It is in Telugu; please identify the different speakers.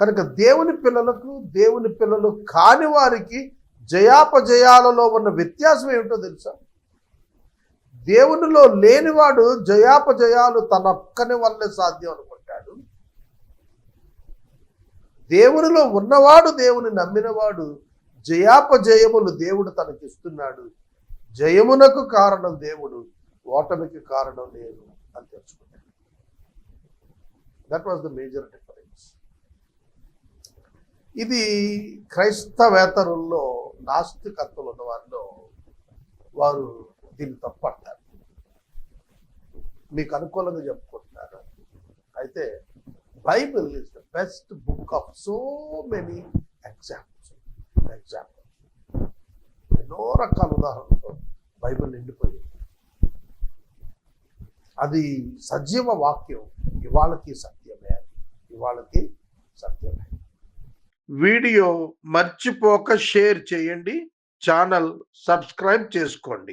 Speaker 1: కనుక దేవుని పిల్లలు కాని వారికి జయాపజయాలలో ఉన్న వ్యత్యాసం ఏమిటో తెలుసా? దేవునిలో లేనివాడు జయాపజయాలు తనొక్కని వల్లే సాధ్యం అనుకుంటాడు. దేవునిలో ఉన్నవాడు, దేవుని నమ్మినవాడు జయాపజయములు దేవుడు తనకిస్తున్నాడు. జయమునకు కారణం దేవుడు, ఓటమికి కారణం నేను అని తెలుసుకున్నాడు. That was the major difference. ఇది క్రైస్తవేతరుల్లో, నాస్తికత్తులు ఉన్న వారిలో వారు దీన్ని తప్పంటారు. మీకు అనుకూలంగా చెప్పుకుంటున్నారు. అయితే Bible is the best book of so many examples. ఎన్నో రకాల ఉదాహరణలతో బైబిల్ నిండిపోయింది. అది సజీవ వాక్యం. ఇవాళకి సత్యమే. వీడియో మర్చిపోక షేర్ చేయండి. ఛానల్ సబ్స్క్రైబ్ చేసుకోండి.